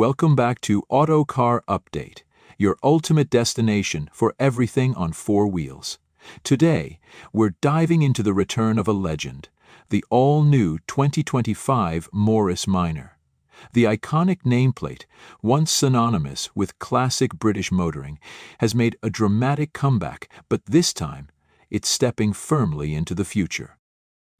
Welcome back to Auto Car Update, your ultimate destination for everything on four wheels. Today, we're diving into the return of a legend, the all-new 2025 Morris Minor. The iconic nameplate, once synonymous with classic British motoring, has made a dramatic comeback, but this time, it's stepping firmly into the future.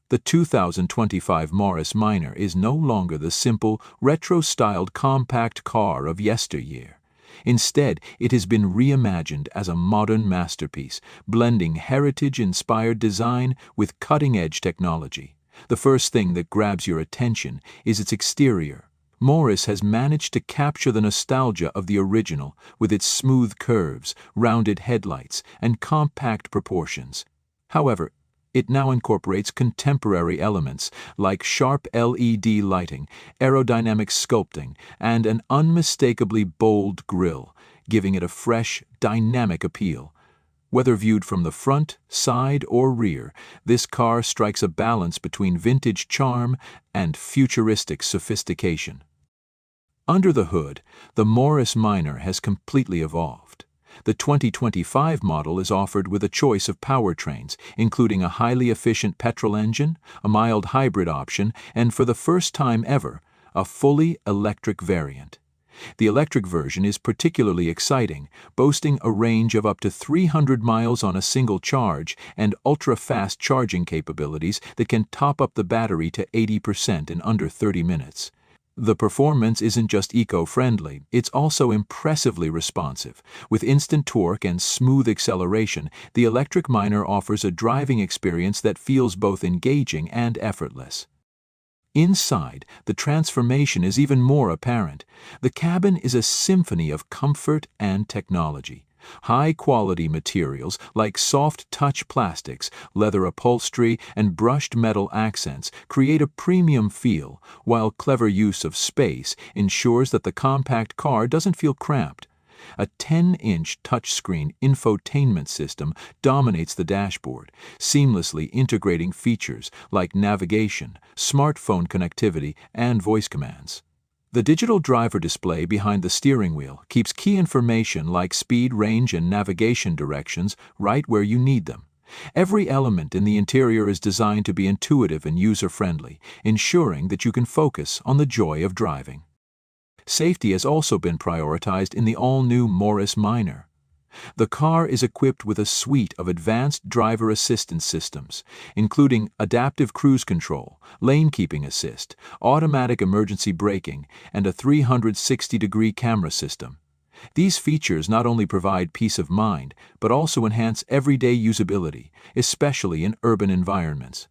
The 2025 Morris Minor is no longer the simple, retro-styled compact car of yesteryear. Instead, it has been reimagined as a modern masterpiece, blending heritage-inspired design with cutting-edge technology. The first thing that grabs your attention is its exterior. Morris has managed to capture the nostalgia of the original with its smooth curves, rounded headlights, and compact proportions. However, it now incorporates contemporary elements like sharp LED lighting, aerodynamic sculpting, and an unmistakably bold grille, giving it a fresh, dynamic appeal. Whether viewed from the front, side, or rear, this car strikes a balance between vintage charm and futuristic sophistication. Under the hood, the Morris Minor has completely evolved. The 2025 model is offered with a choice of powertrains, including a highly efficient petrol engine, a mild hybrid option, and for the first time ever, a fully electric variant. The electric version is particularly exciting, boasting a range of up to 300 miles on a single charge and ultra-fast charging capabilities that can top up the battery to 80% in under 30 minutes. The performance isn't just eco-friendly, it's also impressively responsive. With instant torque and smooth acceleration, the electric Minor offers a driving experience that feels both engaging and effortless. Inside, the transformation is even more apparent. The cabin is a symphony of comfort and technology. High-quality materials like soft-touch plastics, leather upholstery, and brushed metal accents create a premium feel, while clever use of space ensures that the compact car doesn't feel cramped. A 10-inch touchscreen infotainment system dominates the dashboard, seamlessly integrating features like navigation, smartphone connectivity, and voice commands. The digital driver display behind the steering wheel keeps key information like speed, range, and navigation directions right where you need them. Every element in the interior is designed to be intuitive and user-friendly, ensuring that you can focus on the joy of driving. Safety has also been prioritized in the all-new Morris Minor. The car is equipped with a suite of advanced driver assistance systems, including adaptive cruise control, lane keeping assist, automatic emergency braking, and a 360-degree camera system. These features not only provide peace of mind, but also enhance everyday usability, especially in urban environments.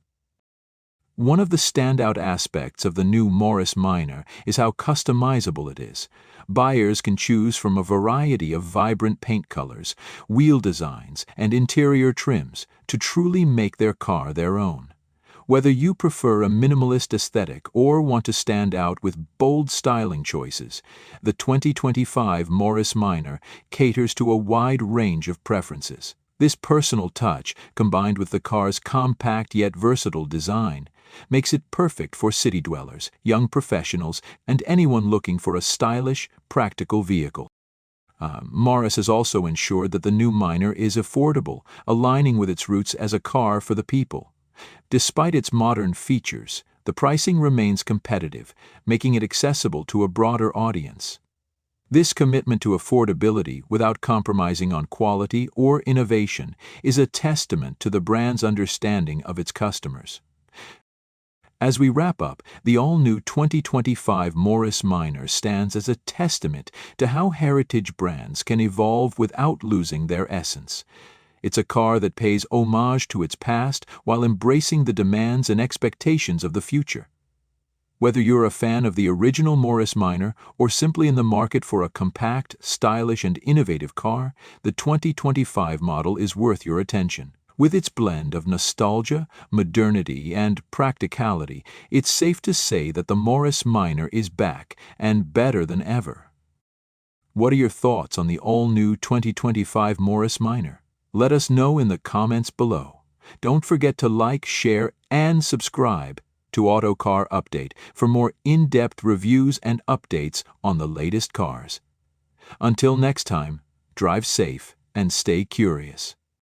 One of the standout aspects of the new Morris Minor is how customizable it is. Buyers can choose from a variety of vibrant paint colors, wheel designs, and interior trims to truly make their car their own. Whether you prefer a minimalist aesthetic or want to stand out with bold styling choices, the 2025 Morris Minor caters to a wide range of preferences. This personal touch, combined with the car's compact yet versatile design, makes it perfect for city dwellers, young professionals, and anyone looking for a stylish, practical vehicle. Morris has also ensured that the new Minor is affordable, aligning with its roots as a car for the people. Despite its modern features, the pricing remains competitive, making it accessible to a broader audience. This commitment to affordability without compromising on quality or innovation is a testament to the brand's understanding of its customers. As we wrap up, the all-new 2025 Morris Minor stands as a testament to how heritage brands can evolve without losing their essence. It's a car that pays homage to its past while embracing the demands and expectations of the future. Whether you're a fan of the original Morris Minor or simply in the market for a compact, stylish, and innovative car, the 2025 model is worth your attention. With its blend of nostalgia, modernity, and practicality, it's safe to say that the Morris Minor is back and better than ever. What are your thoughts on the all-new 2025 Morris Minor? Let us know in the comments below. Don't forget to like, share, and subscribe. to Auto Car Update for more in-depth reviews and updates on the latest cars. Until next time, drive safe and stay curious.